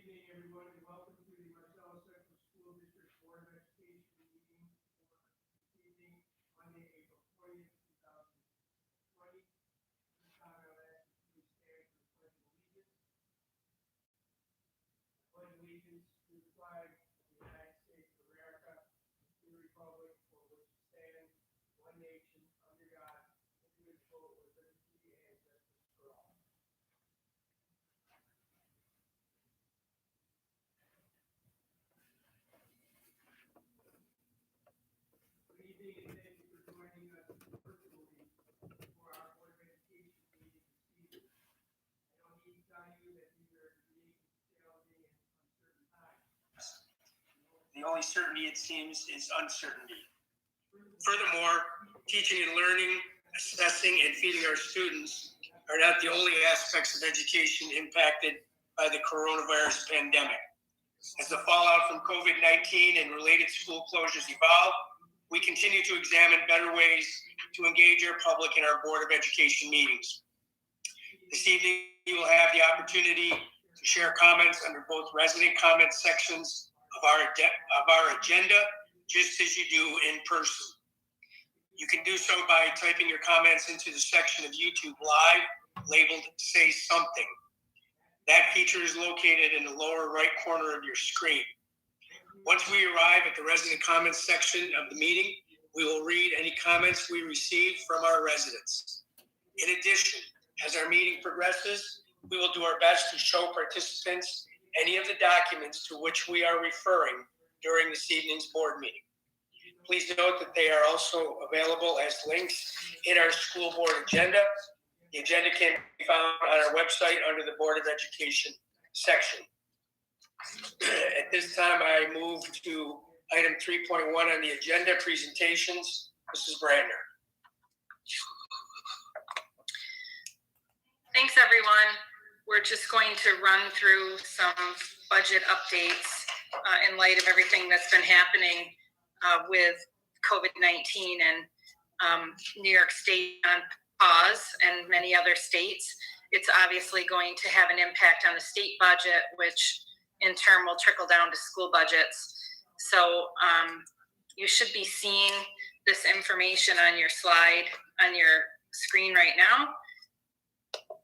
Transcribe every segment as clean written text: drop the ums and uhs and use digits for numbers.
evening, everyone, and welcome to the Marcellus Central School District Board of Education meeting for this evening, Monday, April 20th, 2020. This time I'll ask you to stand for the Pledge of Allegiance. To the flag of the United States of America, to the Republic for which it stands, one nation, under God, indivisible, with liberty and justice for all. Good evening, and thank you for joining us virtually for our Board of Education meeting this evening. I don't need to tell you that these are unique, challenging, and uncertain times. The only certainty, it seems, is uncertainty. Furthermore, teaching and learning, assessing, and feeding our students are not the only aspects of education impacted by the coronavirus pandemic. As the fallout from COVID-19 and related school closures evolve, we continue to examine better ways to engage our public in our Board of Education meetings. This evening, you will have the opportunity to share comments under both resident comment sections of our agenda, just as you do in person. You can do so by typing your comments into the section of YouTube Live labeled Say Something. That feature is located in the lower right corner of your screen. Once we arrive at the resident comments section of the meeting, we will read any comments we receive from our residents. In addition, as our meeting progresses, we will do our best to show participants any of the documents to which we are referring during this evening's board meeting. Please note that they are also available as links in our school board agenda. The agenda can be found on our website under the Board of Education section. At this time, I move to item 3.1 on the agenda, presentations. Mrs. Brandner. Thanks, everyone. We're just going to run through some budget updates in light of everything that's been happening with COVID-19 and New York State on pause and many other states. It's obviously going to have an impact on the state budget, which in turn will trickle down to school budgets. So you should be seeing this information on your slide, on your screen right now.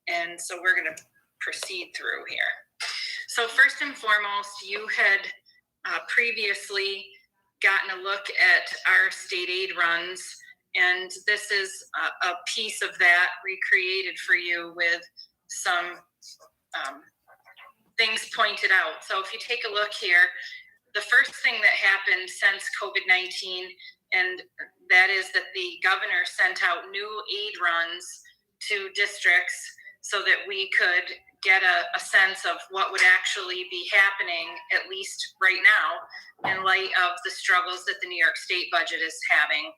And so we're going to proceed through here. So first and foremost, you had previously gotten a look at our state aid runs, and this is a piece of that recreated for you with some things pointed out. So if you take a look here, the first thing that happened since COVID-19, and that is that the governor sent out new aid runs to districts so that we could get a sense of what would actually be happening, at least right now, in light of the struggles that the New York State budget is having.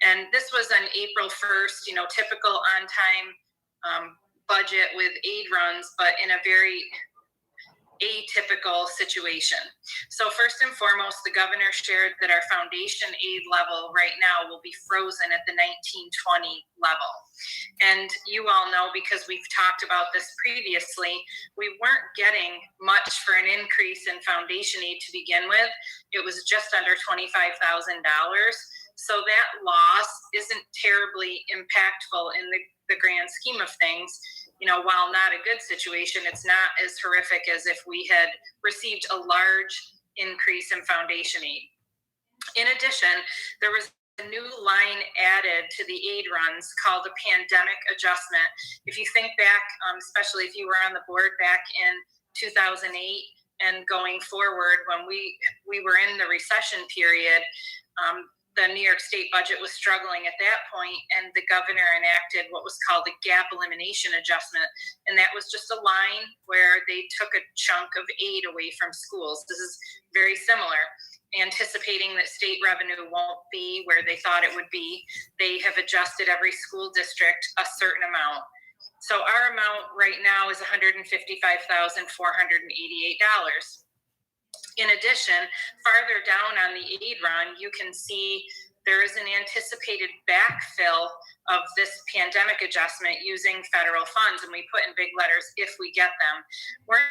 And this was on April 1st, typical on-time budget with aid runs, but in a very atypical situation. So first and foremost, the governor shared that our foundation aid level right now will be frozen at the 1920 level. And you all know, because we've talked about this previously, we weren't getting much for an increase in foundation aid to begin with. It was just under $25,000. So that loss isn't terribly impactful in the grand scheme of things. While not a good situation, it's not as horrific as if we had received a large increase in foundation aid. In addition, there was a new line added to the aid runs called a pandemic adjustment. If you think back, especially if you were on the board back in 2008 and going forward, when we were in the recession period, the New York State budget was struggling at that point, and the governor enacted what was called the gap elimination adjustment. And that was just a line where they took a chunk of aid away from schools. This is very similar. Anticipating that state revenue won't be where they thought it would be, they have adjusted every school district a certain amount. So our amount right now is $155,488. In addition, farther down on the aid run, you can see there is an anticipated backfill of this pandemic adjustment using federal funds, and we put in big letters, if we get them. We're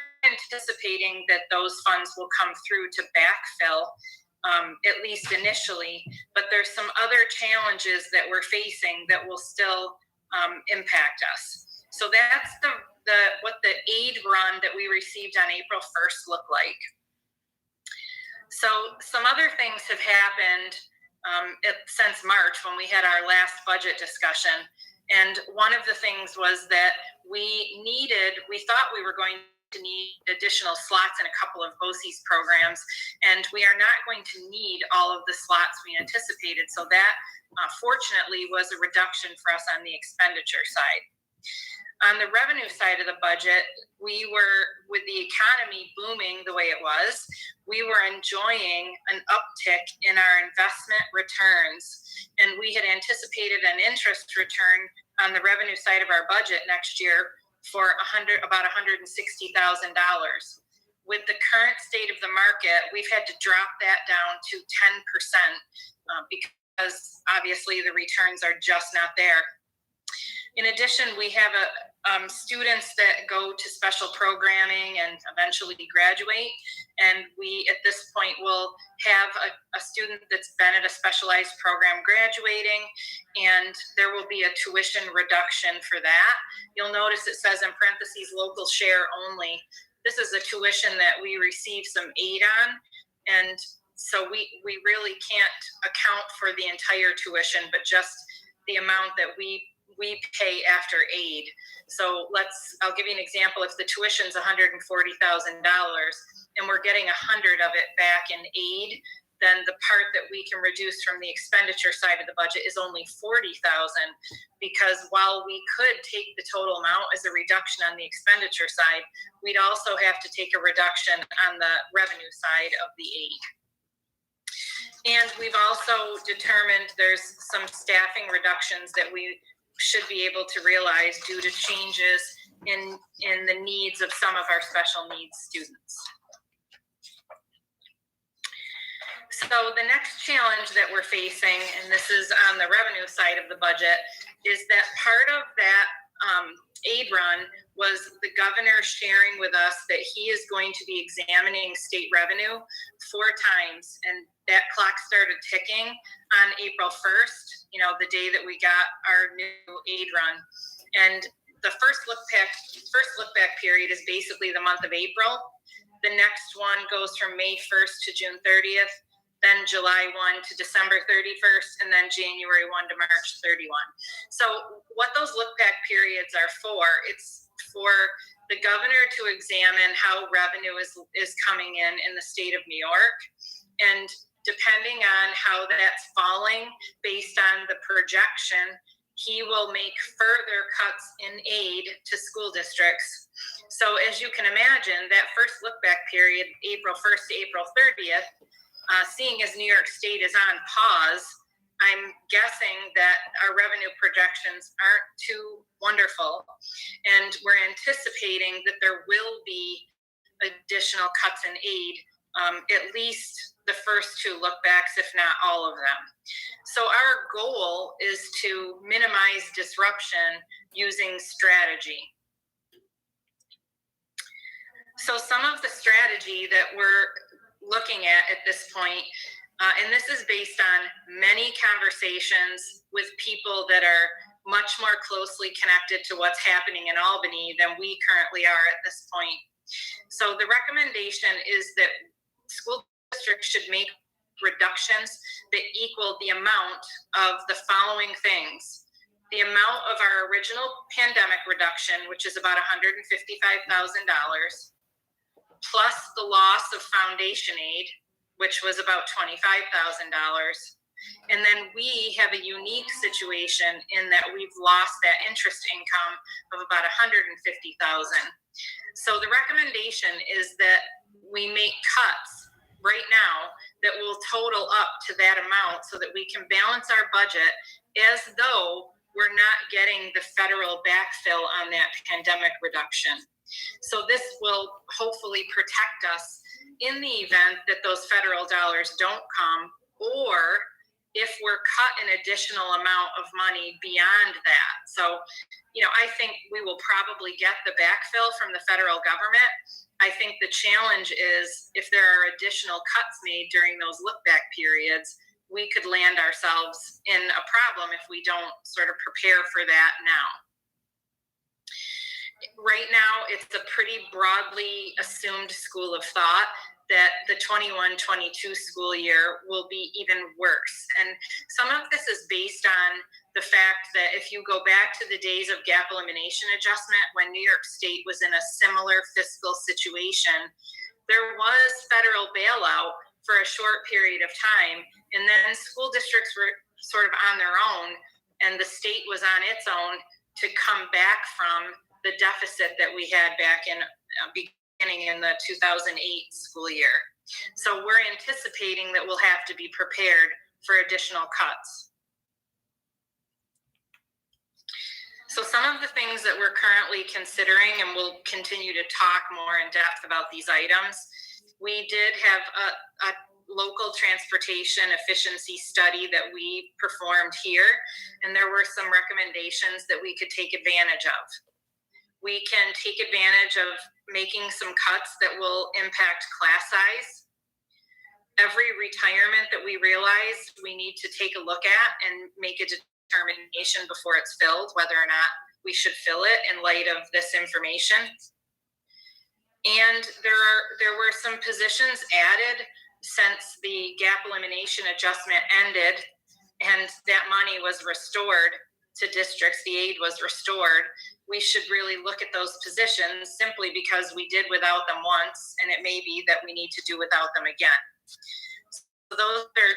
anticipating that those funds will come through to backfill, at least initially, but there's some other challenges that we're facing that will still impact us. So that's what the aid run that we received on April 1st looked like. So some other things have happened since March when we had our last budget discussion. And one of the things was that we thought we were going to need additional slots in a couple of BOCES programs, and we are not going to need all of the slots we anticipated. So that, fortunately, was a reduction for us on the expenditure side. On the revenue side of the budget, we were, with the economy booming the way it was, we were enjoying an uptick in our investment returns. And we had anticipated an interest return on the revenue side of our budget next year for about $160,000. With the current state of the market, we've had to drop that down to 10% because obviously the returns are just not there. In addition, we have students that go to special programming and eventually graduate. And we, at this point, will have a student that's been at a specialized program graduating, and there will be a tuition reduction for that. You'll notice it says in parentheses, local share only. This is a tuition that we receive some aid on. And so we really can't account for the entire tuition, but just the amount that we pay after aid. So I'll give you an example. If the tuition's $140,000 and we're getting 100 of it back in aid, then the part that we can reduce from the expenditure side of the budget is only $40,000, because while we could take the total amount as a reduction on the expenditure side, we'd also have to take a reduction on the revenue side of the aid. And we've also determined there's some staffing reductions that we should be able to realize due to changes in the needs of some of our special needs students. So the next challenge that we're facing, and this is on the revenue side of the budget, is that part of that aid run was the governor sharing with us that he is going to be examining state revenue 4 times, and that clock started ticking on April 1st, the day that we got our new aid run. And the first look back period is basically the month of April. The next one goes from May 1st to June 30th, then July 1 to December 31st, and then January 1 to March 31. So what those look back periods are for, it's for the governor to examine how revenue is coming in the state of New York. And depending on how that's falling based on the projection, he will make further cuts in aid to school districts. So as you can imagine, that first look back period, April 1st to April 30th, seeing as New York State is on pause, I'm guessing that our revenue projections aren't too wonderful. And we're anticipating that there will be additional cuts in aid, at least the first 2 look backs, if not all of them. So our goal is to minimize disruption using strategy. So some of the strategy that we're looking at this point, and this is based on many conversations with people that are much more closely connected to what's happening in Albany than we currently are at this point. So the recommendation is that school districts should make reductions that equal the amount of the following things: the amount of our original pandemic reduction, which is about $155,000, plus the loss of foundation aid, which was about $25,000. And then we have a unique situation in that we've lost that interest income of about $150,000. So the recommendation is that we make cuts right now that will total up to that amount so that we can balance our budget as though we're not getting the federal backfill on that pandemic reduction. So this will hopefully protect us in the event that those federal dollars don't come, or if we're cut an additional amount of money beyond that. So, I think we will probably get the backfill from the federal government, I think the challenge is if there are additional cuts made during those look back periods, we could land ourselves in a problem if we don't sort of prepare for that now. Right now, it's a pretty broadly assumed school of thought that the 21-22 school year will be even worse. And some of this is based on the fact that if you go back to the days of gap elimination adjustment, when New York State was in a similar fiscal situation, there was federal bailout for a short period of time, and then school districts were sort of on their own, and the state was on its own to come back from the deficit that we had back in beginning in the 2008 school year. So we're anticipating that we'll have to be prepared for additional cuts. So some of the things that we're currently considering, and we'll continue to talk more in depth about these items, we did have a local transportation efficiency study that we performed here, and there were some recommendations that we could take advantage of. We can take advantage of making some cuts that will impact class size. Every retirement that we realize we need to take a look at and make a determination before it's filled, whether or not we should fill it in light of this information. And there were some positions added since the gap elimination adjustment ended and that money was restored to districts, the aid was restored. We should really look at those positions simply because we did without them once, and it may be that we need to do without them again. So those are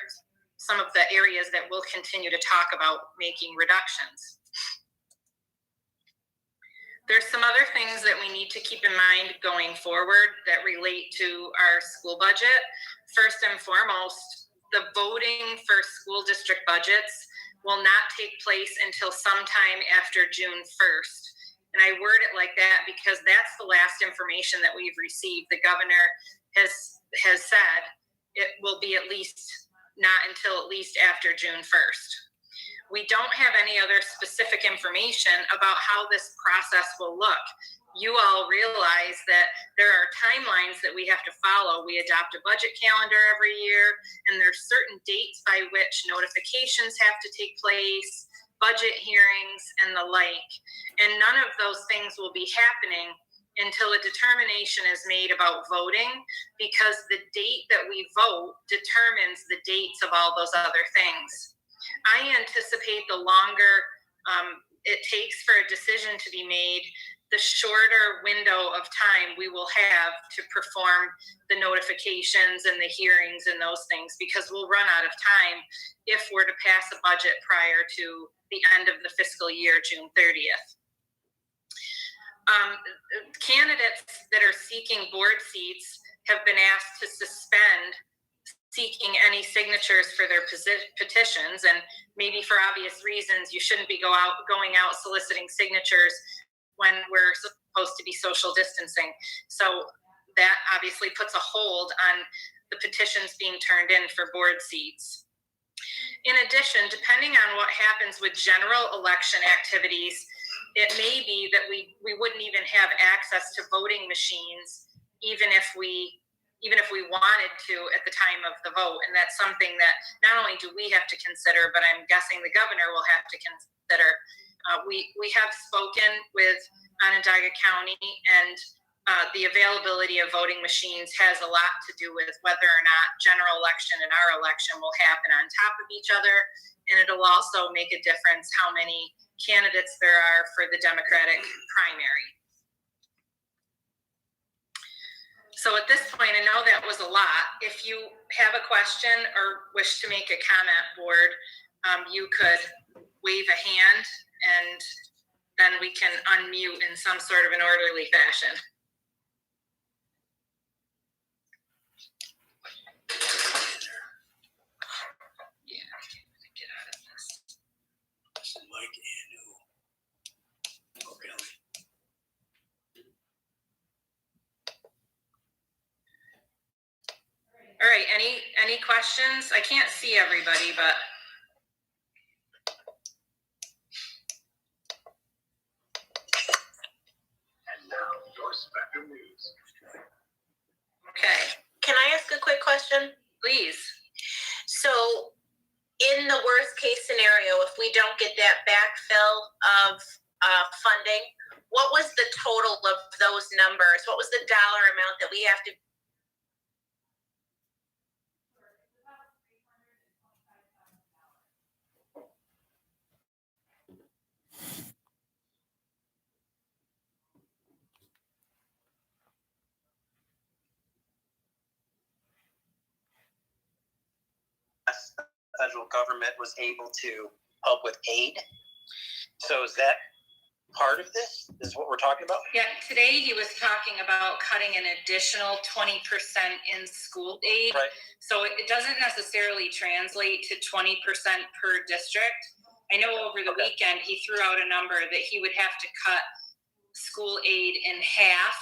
some of the areas that we'll continue to talk about making reductions. There's some other things that we need to keep in mind going forward that relate to our school budget. First and foremost, the voting for school district budgets will not take place until sometime after June 1st. And I word it like that because that's the last information that we've received. The governor has said it will be at least not until at least after June 1st. We don't have any other specific information about how this process will look. You all realize that there are timelines that we have to follow. We adopt a budget calendar every year, and there's certain dates by which notifications have to take place, budget hearings, and the like. And none of those things will be happening until a determination is made about voting, because the date that we vote determines the dates of all those other things. I anticipate the longer it takes for a decision to be made, the shorter window of time we will have to perform the notifications and the hearings and those things, because we'll run out of time if we're to pass a budget prior to the end of the fiscal year, June 30th. Candidates that are seeking board seats have been asked to suspend seeking any signatures for their petitions, and maybe for obvious reasons, you shouldn't be going out soliciting signatures when we're supposed to be social distancing. So that obviously puts a hold on the petitions being turned in for board seats. In addition, depending on what happens with general election activities, it may be that we wouldn't even have access to voting machines, even if we wanted to at the time of the vote. And that's something that not only do we have to consider, but I'm guessing the governor will have to consider. We have spoken with Onondaga County, and the availability of voting machines has a lot to do with whether or not general election and our election will happen on top of each other. And it'll also make a difference how many candidates there are for the Democratic primary. So at this point, I know that was a lot. If you have a question or wish to make a comment, board, you could wave a hand and then we can unmute in some sort of an orderly fashion. Yeah, get out of this. Mike and who? Okay. All right, any questions? I can't see everybody, but. And now, your Spectrum News. question? Please. So in the worst case scenario, if we don't get that backfill of funding, what was the total of those numbers? What was the dollar amount that we have to? The federal government was able to help with aid. So is that part of this? Is what we're talking about? Yeah, today he was talking about cutting an additional 20% in school aid. Right. So it doesn't necessarily translate to 20% per district. I know over the weekend he threw out a number that he would have to cut school aid in half.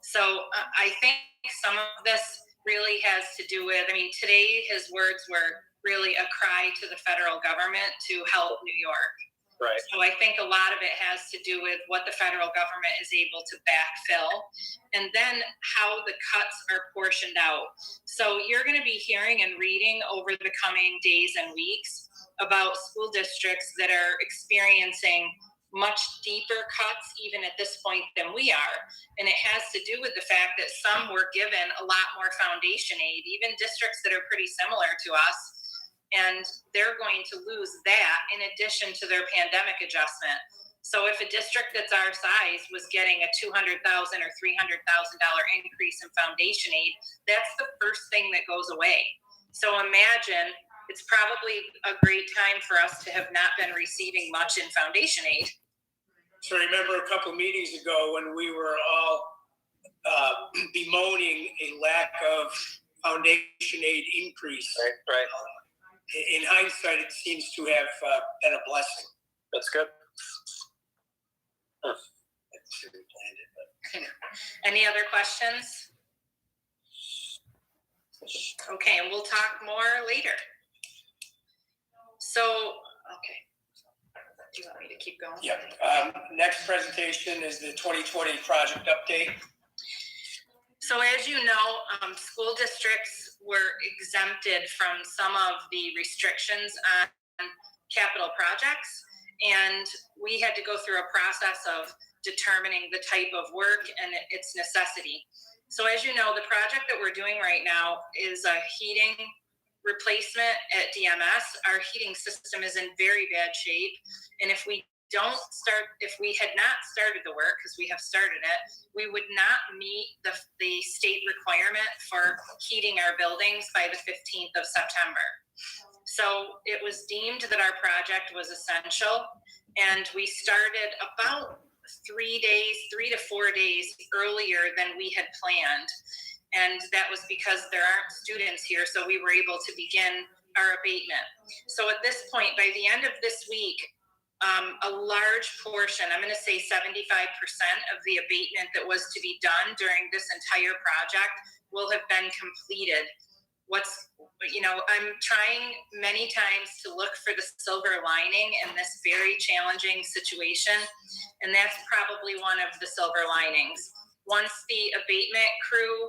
So I think some of this really has to do with, I mean, today his words were really a cry to the federal government to help New York. Right. So I think a lot of it has to do with what the federal government is able to backfill, and then how the cuts are portioned out. So you're going to be hearing and reading over the coming days and weeks about school districts that are experiencing much deeper cuts even at this point than we are. And it has to do with the fact that some were given a lot more foundation aid, even districts that are pretty similar to us. And they're going to lose that in addition to their pandemic adjustment. So if a district that's our size was getting a $200,000 or $300,000 increase in foundation aid, that's the first thing that goes away. So imagine it's probably a great time for us to have not been receiving much in foundation aid. So remember a couple meetings ago when we were all bemoaning a lack of foundation aid increase. Right. In hindsight, it seems to have been a blessing. That's good. I should have planned it, but. Any other questions? Okay, and we'll talk more later. So, okay. Do you want me to keep going? Yeah. Next presentation is the 2020 project update. So as you know, school districts were exempted from some of the restrictions on capital projects, and we had to go through a process of determining the type of work and its necessity. So as you know, the project that we're doing right now is a heating replacement at DMS. Our heating system is in very bad shape, and if we had not started the work, because we have started it, we would not meet the state requirement for heating our buildings by the 15th of September. So it was deemed that our project was essential, and we started about 3 to 4 days earlier than we had planned. And that was because there aren't students here, so we were able to begin our abatement. So at this point, by the end of this week, a large portion, I'm going to say 75% of the abatement that was to be done during this entire project will have been completed. I'm trying many times to look for the silver lining in this very challenging situation, and that's probably one of the silver linings. Once the abatement crew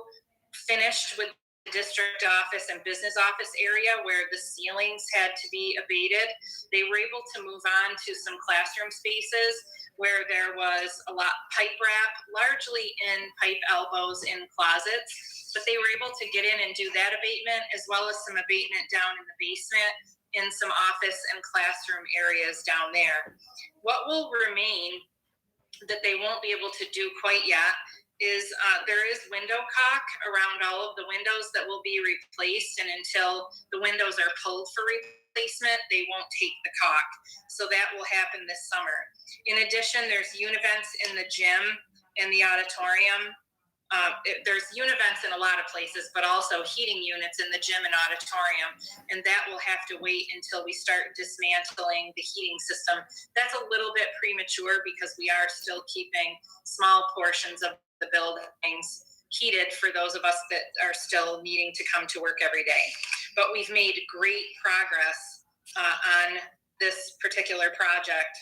finished with the district office and business office area where the ceilings had to be abated, they were able to move on to some classroom spaces where there was a lot pipe wrap, largely in pipe elbows in closets, but they were able to get in and do that abatement, as well as some abatement down in the basement in some office and classroom areas down there. What will remain that they won't be able to do quite yet is there is window caulk around all of the windows that will be replaced, and until the windows are pulled for replacement, they won't take the caulk. So that will happen this summer. In addition, there's univents in the gym and the auditorium. There's univents in a lot of places, but also heating units in the gym and auditorium, and that will have to wait until we start dismantling the heating system. That's a little bit premature because we are still keeping small portions of the buildings heated for those of us that are still needing to come to work every day. But we've made great progress on this particular project.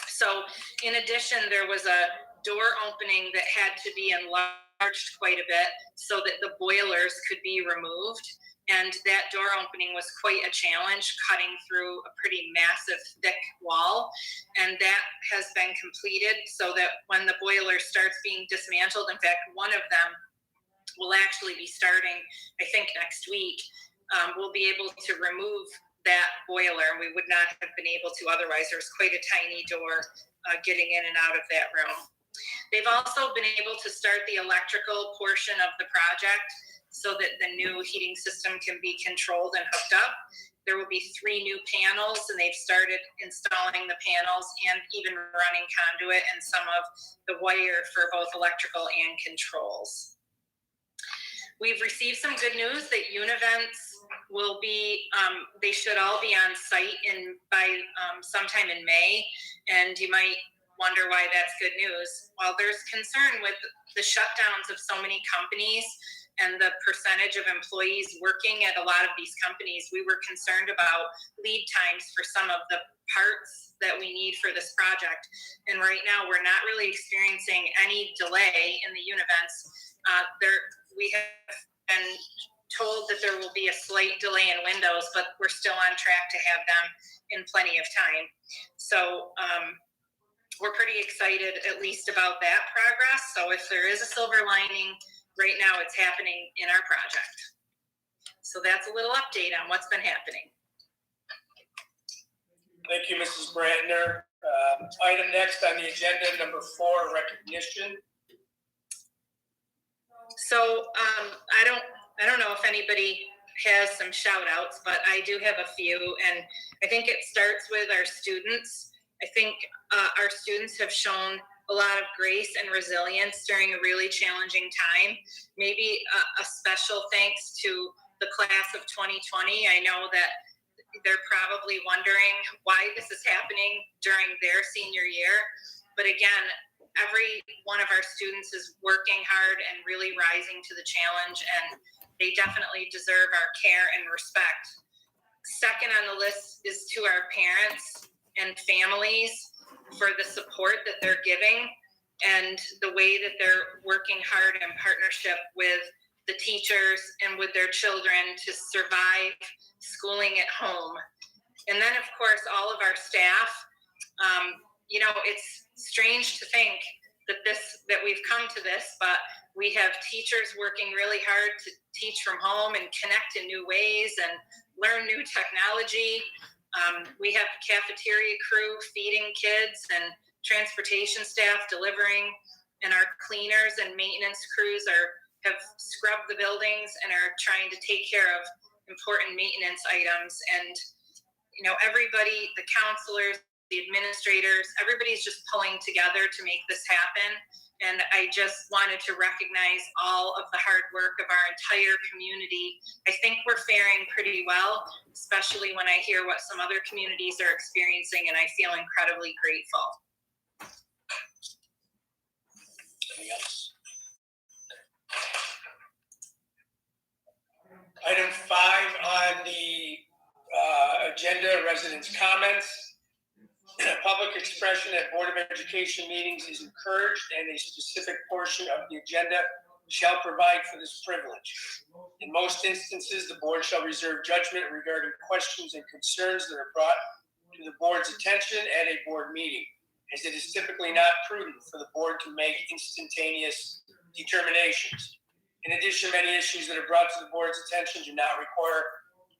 So in addition, there was a door opening that had to be enlarged quite a bit so that the boilers could be removed. And that door opening was quite a challenge, cutting through a pretty massive, thick wall. And that has been completed so that when the boiler starts being dismantled, in fact, one of them will actually be starting, I think, next week, we'll be able to remove that boiler. We would not have been able to otherwise. There's quite a tiny door getting in and out of that room. They've also been able to start the electrical portion of the project so that the new heating system can be controlled and hooked up. There will be 3 new panels, and they've started installing the panels and even running conduit and some of the wire for both electrical and controls. We've received some good news that Univents will be, they should all be on site by sometime in May, and you might wonder why that's good news. Well, there's concern with the shutdowns of so many companies and the percentage of employees working at a lot of these companies. We were concerned about lead times for some of the parts that we need for this project. And right now, we're not really experiencing any delay in the Univents. We have been told that there will be a slight delay in windows, but we're still on track to have them in plenty of time. So we're pretty excited at least about that progress. So if there is a silver lining, right now it's happening in our project. So that's a little update on what's been happening. Thank you, Mrs. Brandner. Item next on the agenda, number 4, recognition. So I don't know if anybody has some shout outs, but I do have a few, and I think it starts with our students. I think our students have shown a lot of grace and resilience during a really challenging time. Maybe a special thanks to the class of 2020. I know that they're probably wondering why this is happening during their senior year. But again, every one of our students is working hard and really rising to the challenge, and they definitely deserve our care and respect. Second on the list is to our parents and families for the support that they're giving and the way that they're working hard in partnership with the teachers and with their children to survive schooling at home. And then, of course, all of our staff. It's strange to think that we've come to this, but we have teachers working really hard to teach from home and connect in new ways and learn new technology. We have cafeteria crew feeding kids and transportation staff delivering, and our cleaners and maintenance crews have scrubbed the buildings and are trying to take care of important maintenance items. And everybody, the counselors, the administrators, everybody's just pulling together to make this happen. And I just wanted to recognize all of the hard work of our entire community. I think we're faring pretty well, especially when I hear what some other communities are experiencing, and I feel incredibly grateful. Anything else? Item 5 on the agenda, residents' comments. Public expression at Board of Education meetings is encouraged, and a specific portion of the agenda shall provide for this privilege. In most instances, the board shall reserve judgment regarding questions and concerns that are brought to the board's attention at a board meeting, as it is typically not prudent for the board to make instantaneous determinations. In addition, many issues that are brought to the board's attention do not require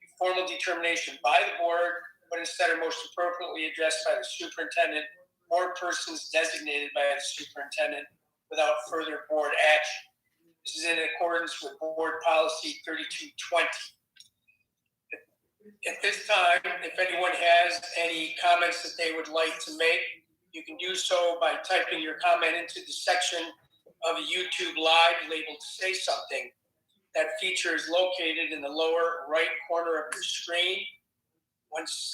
a formal determination by the board, but instead are most appropriately addressed by the superintendent or persons designated by the superintendent without further board action. This is in accordance with Board Policy 3220. At this time, if anyone has any comments that they would like to make, you can do so by typing your comment into the section of a YouTube Live labeled Say Something. That feature is located in the lower right corner of your screen. Once,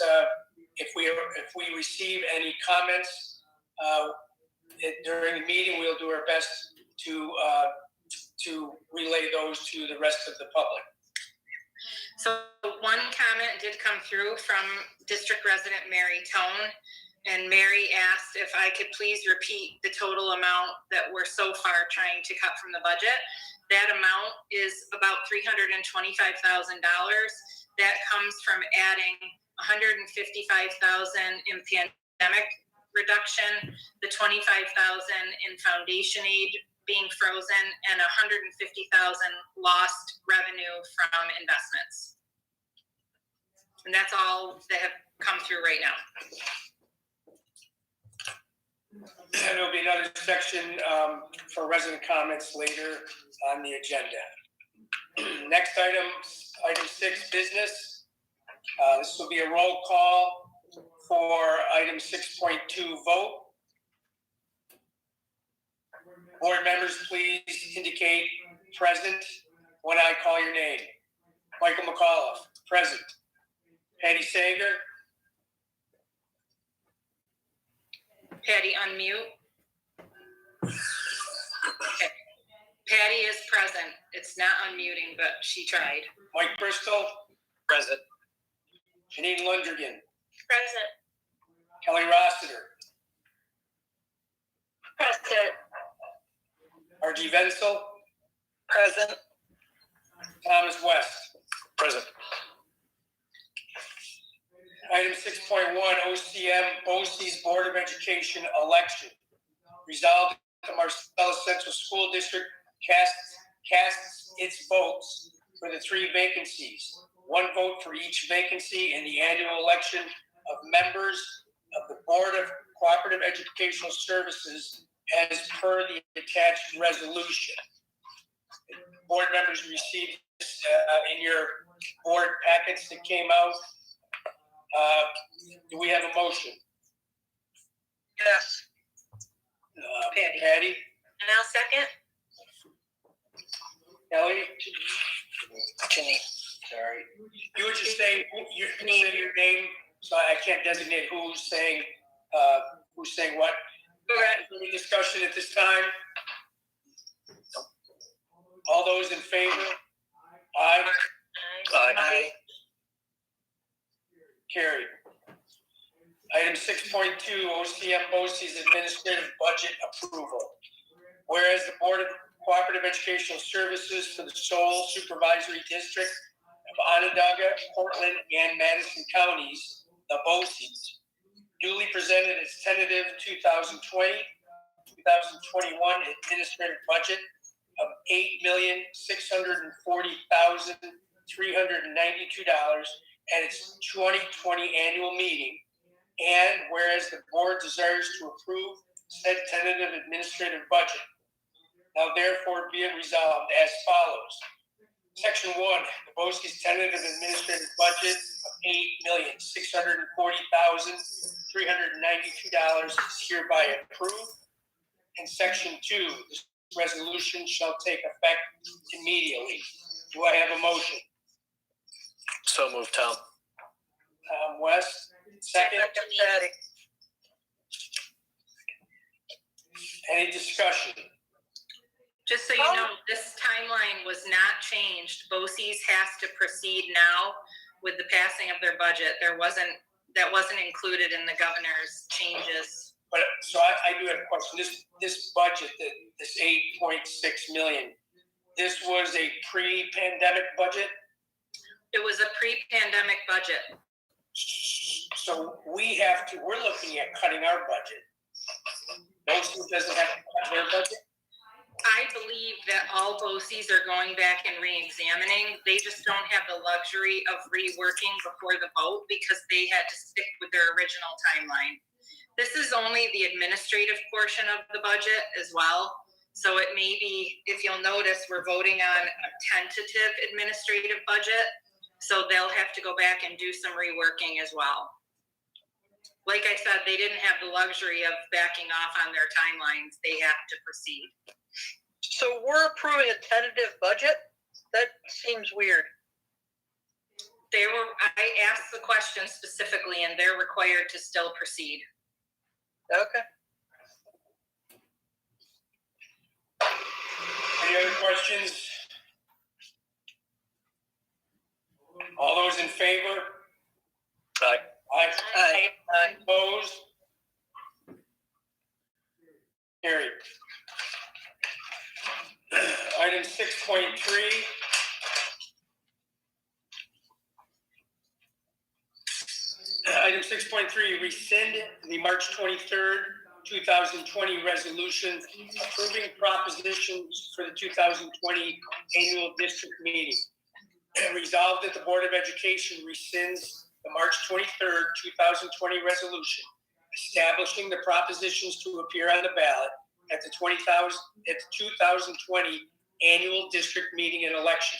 if we receive any comments during the meeting, we'll do our best to relay those to the rest of the public. So one comment did come through from district resident Mary Tone. And Mary asked if I could please repeat the total amount that we're so far trying to cut from the budget. That amount is about $325,000. That comes from adding $155,000 in pandemic reduction, the $25,000 in foundation aid being frozen, and $150,000 lost revenue from investments. And that's all that have come through right now. And there'll be another section for resident comments later on the agenda. Next item 6, business. This will be a roll call for item 6.2, vote. Board members, please indicate present when I call your name. Michael McAuliffe, present. Patty Sager. Patty, unmute. Okay. Patty is present. It's not unmuting, but she tried. Mike Bristol. Present. Janine Lundergan. Present. Kelly Rossiter. Present. R.G. Venzel. Present. Thomas West. Present. Item 6.1, OCM, BOCES Board of Education election. Resolved that the Marcellus Central School District casts its votes for the 3 vacancies. 1 vote for each vacancy in the annual election of members of the Board of Cooperative Educational Services as per the attached resolution. Board members received this in your board packets that came out. Do we have a motion? Yes. Patty? And I'll second. Kelly? Janine. Sorry. You were just saying, you say your name, so I can't designate who's saying what. Any discussion at this time? All those in favor? Aye. Aye. Carried. Item 6.2, OCM BOCES Administrative Budget Approval. Whereas the Board of Cooperative Educational Services for the Seoul Supervisory District of Onondaga, Portland, and Madison Counties, the BOCES, duly presented its tentative 2020-2021 administrative budget of $8,640,392 at its 2020 annual meeting, and whereas the board desires to approve said tentative administrative budget, now therefore be it resolved as follows. Section 1, the BOCES tentative administrative budget of $8,640,392 is hereby approved. And Section 2, this resolution shall take effect immediately. Do I have a motion? So moved, Tom. Tom West, second. Patty. Any discussion? Just so you know, this timeline was not changed. BOCES has to proceed now with the passing of their budget. That wasn't included in the governor's changes. But so I do have a question. This budget, this 8.6 million, this was a pre-pandemic budget? It was a pre-pandemic budget. So we're looking at cutting our budget. BOCES doesn't have to cut their budget? I believe that all BOCES are going back and re-examining. They just don't have the luxury of reworking before the vote because they had to stick with their original timeline. This is only the administrative portion of the budget as well. So it may be, if you'll notice, we're voting on a tentative administrative budget. So they'll have to go back and do some reworking as well. Like I said, they didn't have the luxury of backing off on their timelines. They have to proceed. So we're approving a tentative budget? That seems weird. I asked the question specifically and they're required to still proceed. Okay. Any other questions? All those in favor? Aye. Aye. Aye. Opposed? Carried. Item 6.3. Item 6.3, rescind the March 23rd, 2020 resolution approving propositions for the 2020 annual district meeting. Resolved that the Board of Education rescinds the March 23rd, 2020 resolution establishing the propositions to appear on the ballot at the 2020 annual district meeting and election.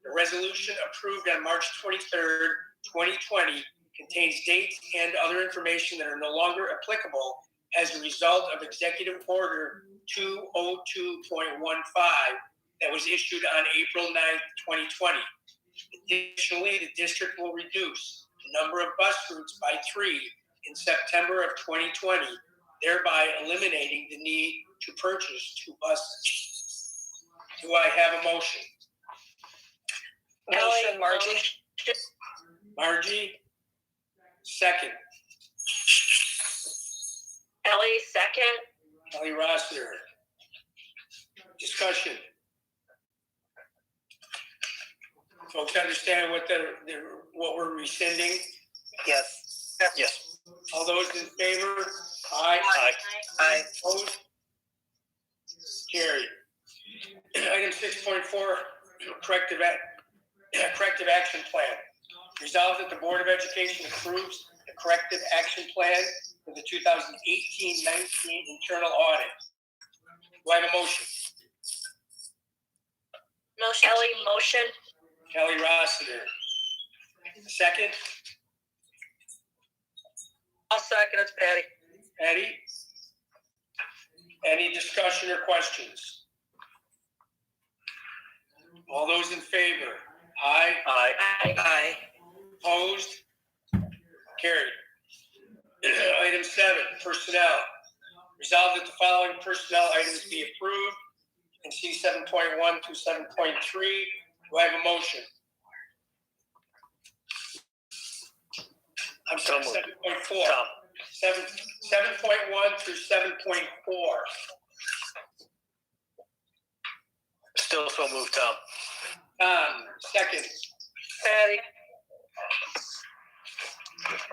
The resolution approved on March 23rd, 2020 contains dates and other information that are no longer applicable as a result of Executive Order 202.15 that was issued on April 9th, 2020. Additionally, the district will reduce the number of bus routes by 3 in September of 2020, thereby eliminating the need to purchase 2 buses. Do I have a motion? Motion, Margie. Margie, second. Ellie, second. Kelly Rossiter. Discussion. Folks understand what what we're rescinding? Yes. Yes. All those in favor? Aye. Aye. Aye. Opposed? Carried. Item 6.4, corrective action plan. Resolved that the Board of Education approves the corrective action plan for the 2018-19 internal audit. Do I have a motion? Motion. Ellie, motion. Kelly Rossiter. Second. I'll second. It's Patty. Patty? Any discussion or questions? All those in favor? Aye. Aye. Aye. Opposed? Carried. Item 7, personnel. Resolved that the following personnel items be approved. You can see 7.1 through 7.3. Do I have a motion? I'm sorry, 7.4. Tom. 7.1 through 7.4. Still so moved, Tom. Second. Patty.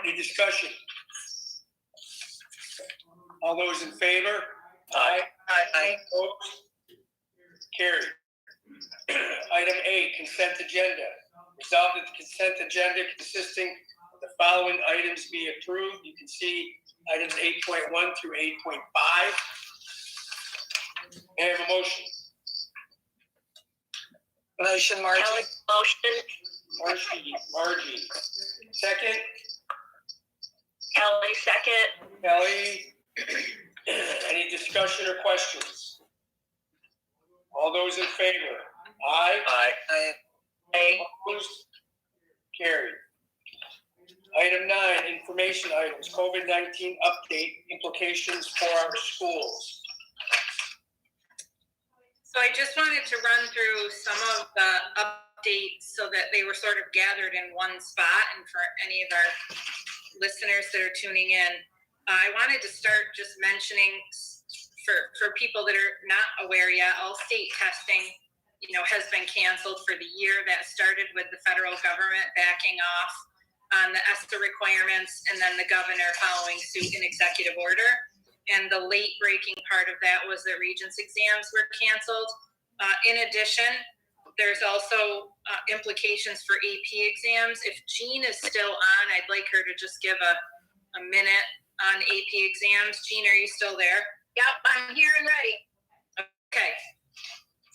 Any discussion? All those in favor? Aye. Aye. Opposed? Carried. Item 8, consent agenda. Resolved that the consent agenda consisting of the following items be approved. You can see items 8.1 through 8.5. May I have a motion? Motion, Margie. Ellie, motion. Margie. Second. Ellie, second. Kelly. Any discussion or questions? All those in favor? Aye. Aye. Aye. Opposed? Carried. Item 9, information items, COVID-19 update, implications for our schools. So I just wanted to run through some of the updates so that they were sort of gathered in one spot, and for any of our listeners that are tuning in, I wanted to start just mentioning for people that are not aware yet, all state testing, has been canceled for the year. That started with the federal government backing off on the ESTA requirements, and then the governor following suit in executive order. And the late breaking part of that was that Regents exams were canceled. In addition, there's also implications for AP exams. If Jean is still on, I'd like her to just give a minute on AP exams. Jean, are you still there? Yep, I'm here and ready. Okay.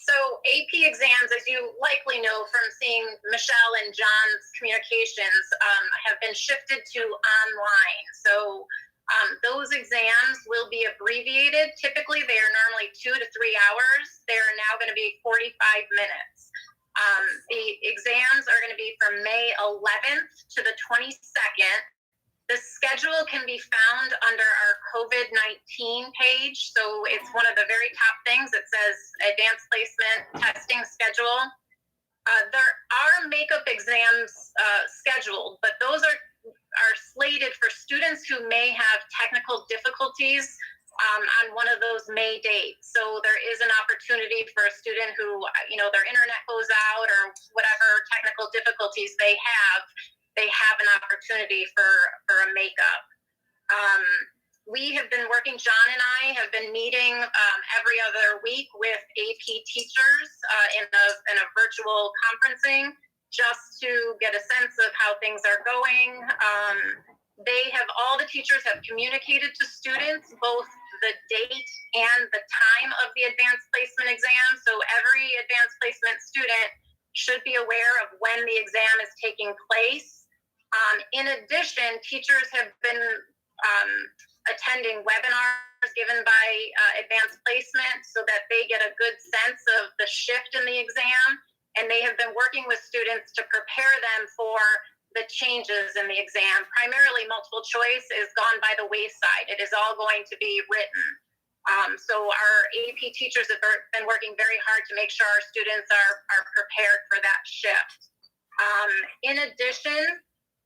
So AP exams, as you likely know from seeing Michelle and John's communications, have been shifted to online. So those exams will be abbreviated. Typically, they are normally 2 to 3 hours. They are now going to be 45 minutes. The exams are going to be from May 11th to the 22nd. The schedule can be found under our COVID-19 page. So it's one of the very top things. It says advanced placement testing schedule. There are makeup exams scheduled, but those are slated for students who may have technical difficulties on one of those May dates. So there is an opportunity for a student who, their internet goes out or whatever technical difficulties they have an opportunity for a makeup. We have been working, John and I have been meeting every other week with AP teachers in a virtual conferencing just to get a sense of how things are going. All the teachers have communicated to students both the date and the time of the advanced placement exam. So every advanced placement student should be aware of when the exam is taking place. In addition, teachers have been attending webinars given by advanced placement so that they get a good sense of the shift in the exam. And they have been working with students to prepare them for the changes in the exam. Primarily multiple choice is gone by the wayside. It is all going to be written. So our AP teachers have been working very hard to make sure our students are prepared for that shift. In addition,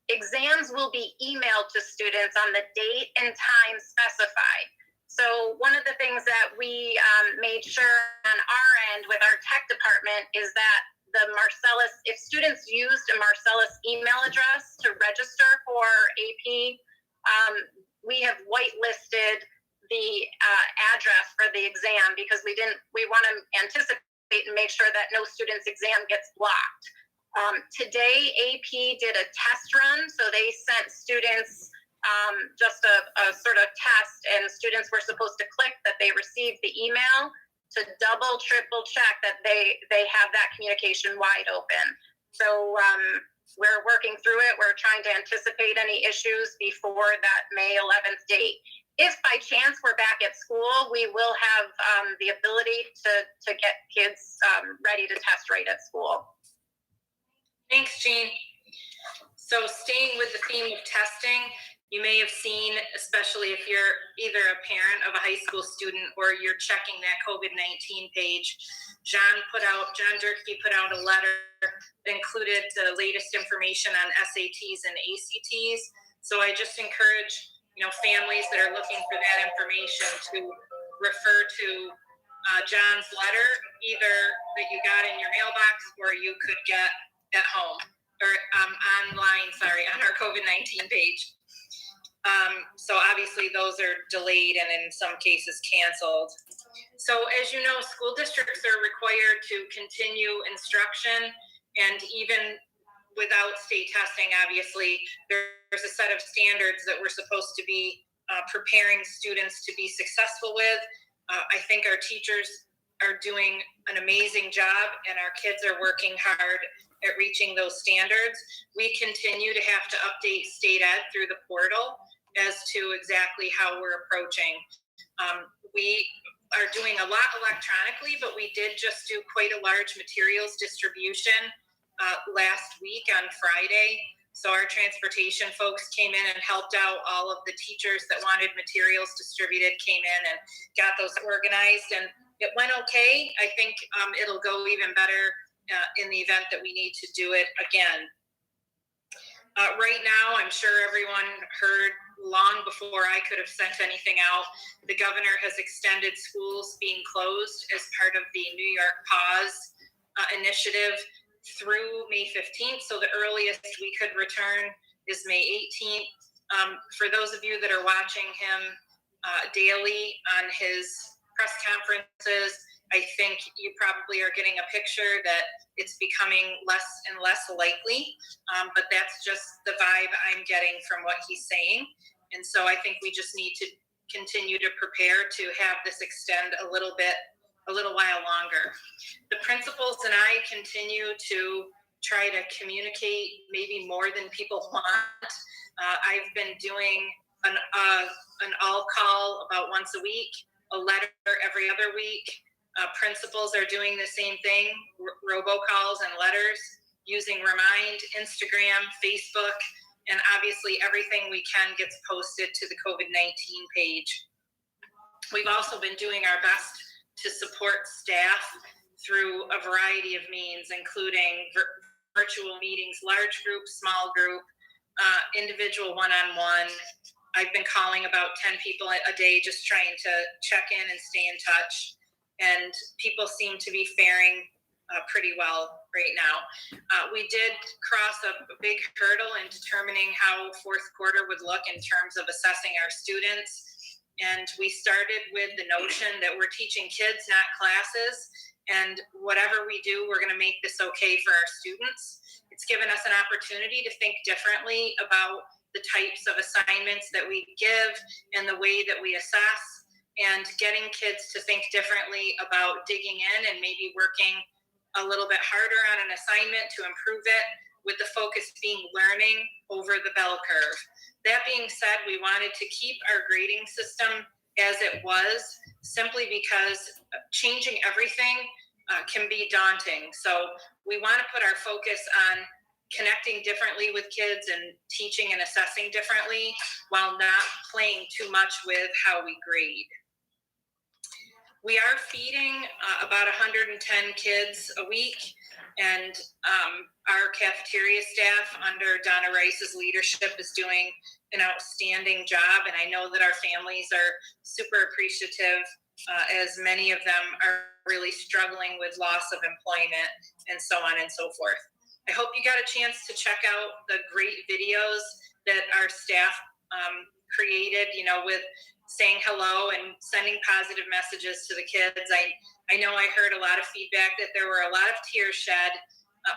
exams will be emailed to students on the date and time specified. So one of the things that we made sure on our end with our tech department is that the Marcellus, if students used a Marcellus email address to register for AP, we have whitelisted the address for the exam because we want to anticipate and make sure that no student's exam gets blocked. Today, AP did a test run, so they sent students just a sort of test, and students were supposed to click that they received the email to double, triple check that they have that communication wide open. So we're working through it. We're trying to anticipate any issues before that May 11th date. If by chance we're back at school, we will have the ability to get kids ready to test right at school. Thanks, Jean. So staying with the theme of testing, you may have seen, especially if you're either a parent of a high school student or you're checking that COVID-19 page, John Durkee put out a letter that included the latest information on SATs and ACTs. So I just encourage, families that are looking for that information to refer to John's letter, either that you got in your mailbox or you could get at home or online, on our COVID-19 page. So obviously those are delayed and in some cases canceled. So as you know, school districts are required to continue instruction, and even without state testing, obviously, there's a set of standards that we're supposed to be preparing students to be successful with. I think our teachers are doing an amazing job and our kids are working hard at reaching those standards. We continue to have to update state ed through the portal as to exactly how we're approaching. We are doing a lot electronically, but we did just do quite a large materials distribution last week on Friday. So our transportation folks came in and helped out all of the teachers that wanted materials distributed, came in and got those organized, and it went okay. I think it'll go even better in the event that we need to do it again. Right now, I'm sure everyone heard long before I could have sent anything out, the governor has extended schools being closed as part of the New York Pause initiative through May 15th. So the earliest we could return is May 18th. For those of you that are watching him daily on his press conferences, I think you probably are getting a picture that it's becoming less and less likely, but that's just the vibe I'm getting from what he's saying. And so I think we just need to continue to prepare to have this extend a little while longer. The principals and I continue to try to communicate maybe more than people want. I've been doing an all call about once a week, a letter every other week. Principals are doing the same thing, robocalls and letters, using Remind, Instagram, Facebook, and obviously everything we can gets posted to the COVID-19 page. We've also been doing our best to support staff through a variety of means, including virtual meetings, large group, small group, individual one-on-one. I've been calling about 10 people a day, just trying to check in and stay in touch. And people seem to be faring pretty well right now. We did cross a big hurdle in determining how fourth quarter would look in terms of assessing our students. And we started with the notion that we're teaching kids, not classes. And whatever we do, we're going to make this okay for our students. It's given us an opportunity to think differently about the types of assignments that we give and the way that we assess, and getting kids to think differently about digging in and maybe working a little bit harder on an assignment to improve it, with the focus being learning over the bell curve. That being said, we wanted to keep our grading system as it was, simply because changing everything can be daunting. So we want to put our focus on connecting differently with kids and teaching and assessing differently, while not playing too much with how we grade. We are feeding about 110 kids a week, and our cafeteria staff under Donna Rice's leadership is doing an outstanding job, and I know that our families are super appreciative, as many of them are really struggling with loss of employment and so on and so forth. I hope you got a chance to check out the great videos that our staff created, with saying hello and sending positive messages to the kids. I know I heard a lot of feedback that there were a lot of tears shed,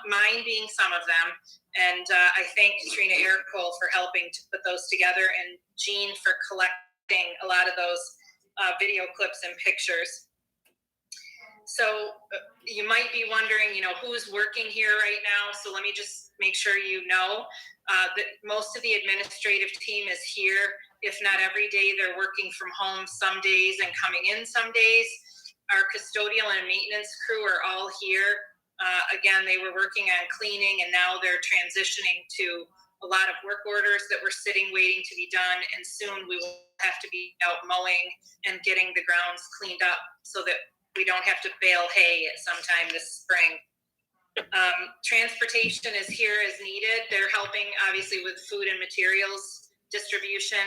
mine being some of them. And I thank Katrina Ericole for helping to put those together, and Jean for collecting a lot of those video clips and pictures. So you might be wondering, who's working here right now. So let me just make sure you know that most of the administrative team is here. If not every day, they're working from home some days and coming in some days. Our custodial and maintenance crew are all here. Again, they were working on cleaning, and now they're transitioning to a lot of work orders that were sitting waiting to be done. And soon we will have to be out mowing and getting the grounds cleaned up so that we don't have to bale hay at some time this spring. Transportation is here as needed. They're helping obviously with food and materials distribution,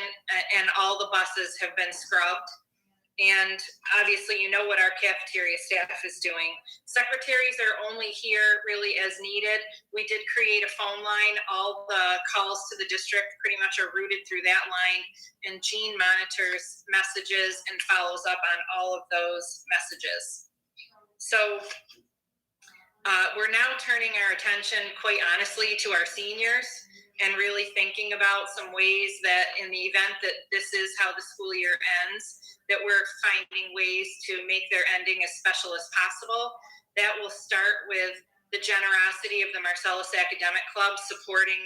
and all the buses have been scrubbed. And obviously, what our cafeteria staff is doing. Secretaries are only here really as needed. We did create a phone line. All the calls to the district pretty much are routed through that line. And Jean monitors messages and follows up on all of those messages. So we're now turning our attention, quite honestly, to our seniors, and really thinking about some ways that in the event that this is how the school year ends, that we're finding ways to make their ending as special as possible. That will start with the generosity of the Marcellus Academic Club supporting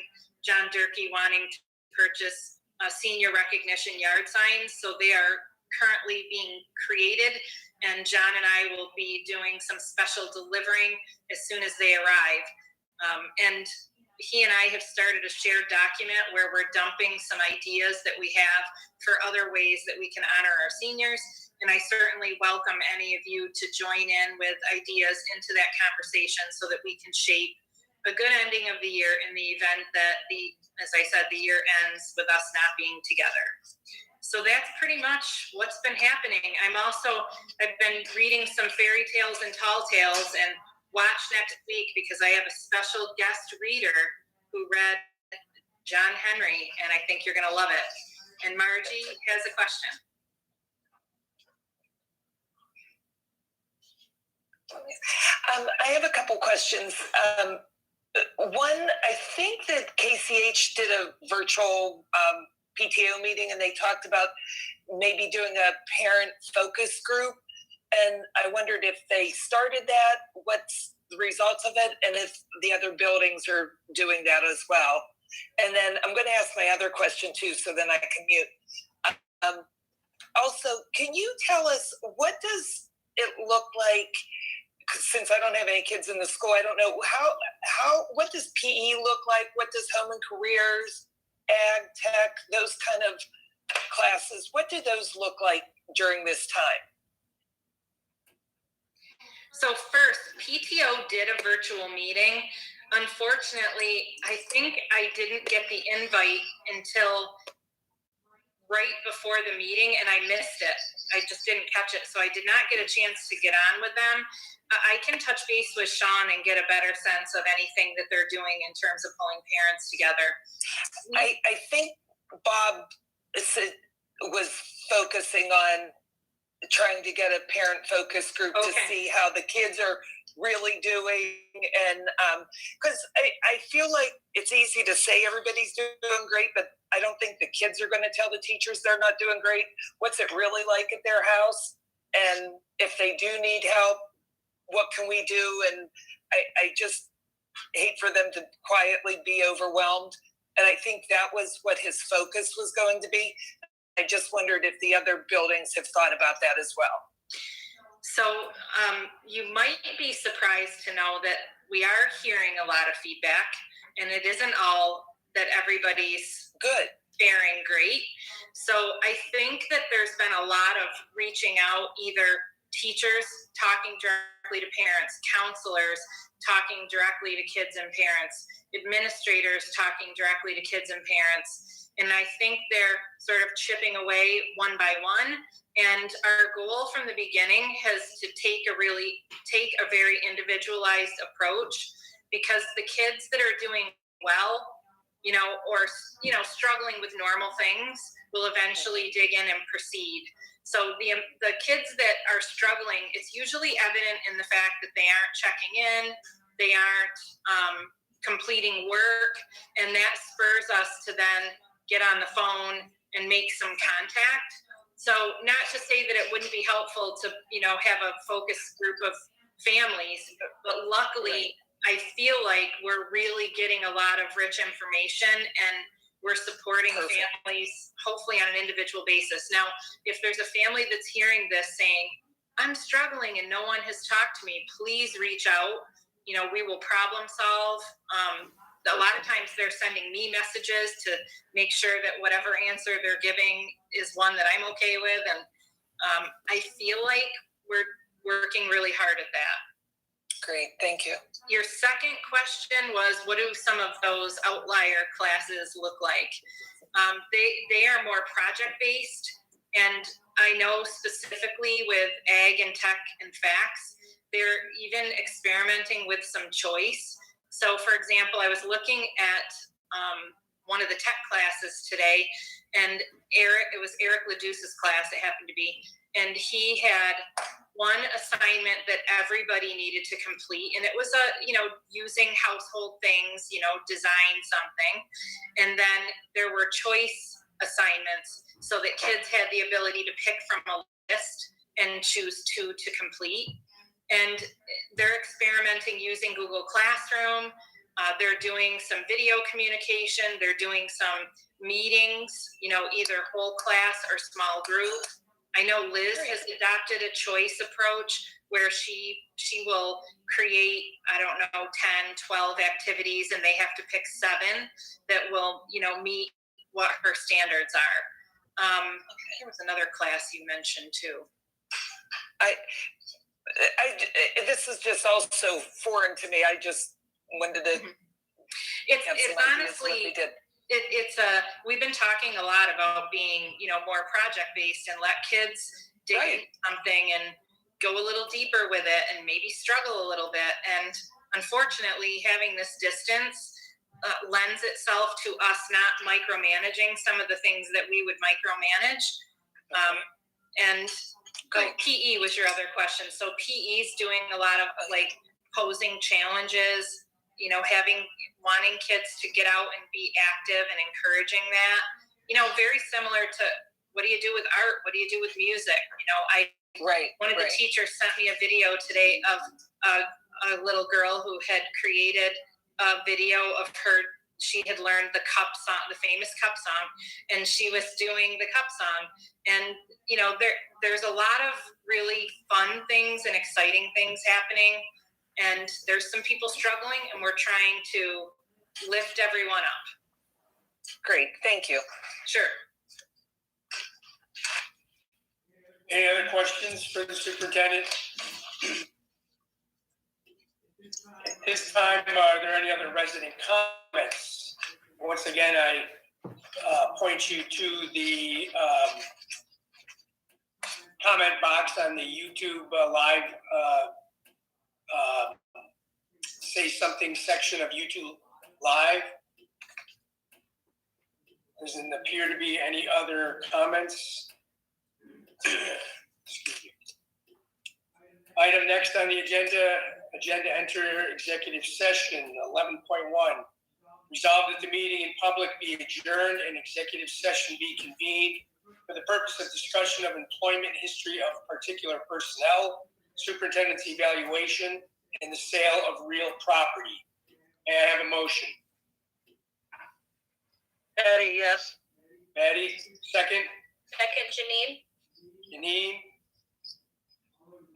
John Durkee wanting to purchase senior recognition yard signs. So they are currently being created, and John and I will be doing some special delivering as soon as they arrive. And he and I have started a shared document where we're dumping some ideas that we have for other ways that we can honor our seniors. And I certainly welcome any of you to join in with ideas into that conversation so that we can shape a good ending of the year in the event that as I said, the year ends with us not being together. So that's pretty much what's been happening. I've been reading some fairy tales and tall tales, and watch next week because I have a special guest reader who read John Henry, and I think you're going to love it. And Margie has a question. I have a couple questions. One, I think that KCH did a virtual PTO meeting, and they talked about maybe doing a parent focus group. And I wondered if they started that, what's the results of it, and if the other buildings are doing that as well. And then I'm going to ask my other question too, so then I can mute. Also, can you tell us, what does it look like, since I don't have any kids in the school, I don't know, what does PE look like? What does home and careers, ag, tech, those kind of classes, what do those look like during this time? So first, PTO did a virtual meeting. Unfortunately, I think I didn't get the invite until right before the meeting and I missed it. I just didn't catch it. So I did not get a chance to get on with them. I can touch base with Sean and get a better sense of anything that they're doing in terms of pulling parents together. I think Bob was focusing on trying to get a parent focus group to see how the kids are really doing. And because I feel like it's easy to say everybody's doing great, but I don't think the kids are going to tell the teachers they're not doing great. What's it really like at their house? And if they do need help, what can we do? And I just hate for them to quietly be overwhelmed. And I think that was what his focus was going to be. I just wondered if the other buildings have thought about that as well. So you might be surprised to know that we are hearing a lot of feedback, and it isn't all that everybody's good, faring great. So I think that there's been a lot of reaching out, either teachers talking directly to parents, counselors talking directly to kids and parents, administrators talking directly to kids and parents. And I think they're sort of chipping away one by one. And our goal from the beginning has to take a very individualized approach, because the kids that are doing well, or struggling with normal things will eventually dig in and proceed. So the kids that are struggling, it's usually evident in the fact that they aren't checking in, they aren't completing work, and that spurs us to then get on the phone and make some contact. So not to say that it wouldn't be helpful to, have a focus group of families, but luckily I feel like we're really getting a lot of rich information, and we're supporting families, hopefully on an individual basis. Now, if there's a family that's hearing this saying, I'm struggling and no one has talked to me, please reach out. We will problem solve. A lot of times they're sending me messages to make sure that whatever answer they're giving is one that I'm okay with. And I feel like we're working really hard at that. Great, thank you. Your second question was, what do some of those outlier classes look like? They are more project-based, and I know specifically with ag and tech and facts, they're even experimenting with some choice. So, for example, I was looking at one of the tech classes today, and it was Eric Ledouce's class, it happened to be, and he had one assignment that everybody needed to complete, and it was using household things, design something, and then there were choice assignments so that kids had the ability to pick from a list and choose two to complete. And they're experimenting using Google Classroom. They're doing some video communication. They're doing some meetings, either whole class or small group. I know Liz has adopted a choice approach where she will create, 10, 12 activities, and they have to pick 7 that will, meet what her standards are. There was another class you mentioned too. This is just also foreign to me. I just wanted to. It's honestly. We've been talking a lot about being, more project-based and let kids dig into something and go a little deeper with it and maybe struggle a little bit. And unfortunately, having this distance lends itself to us not micromanaging some of the things that we would micromanage. PE was your other question. So PE is doing a lot of posing challenges, wanting kids to get out and be active and encouraging that, very similar to what do you do with art? What do you do with music? One of the teachers sent me a video today of a little girl who had created a video of her. She had learned the cup song, the famous cup song, and she was doing the cup song. And, there's a lot of really fun things and exciting things happening. And there's some people struggling, and we're trying to lift everyone up. Great, thank you. Sure. Any other questions for the superintendent? At this time, are there any other resident comments? Once again, I point you to the comment box on the YouTube live say something section of YouTube Live. Doesn't appear to be any other comments. Excuse me. Item next on the agenda enter executive session 11.1. Resolved that the meeting in public be adjourned and executive session be convened for the purpose of discussion of employment history of particular personnel, superintendent's evaluation, and the sale of real property. May I have a motion? Patty, yes. Patty, second. Second, Janine? Janine?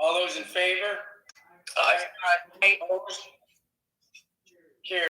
All those in favor? Aye. Opposed? Carried.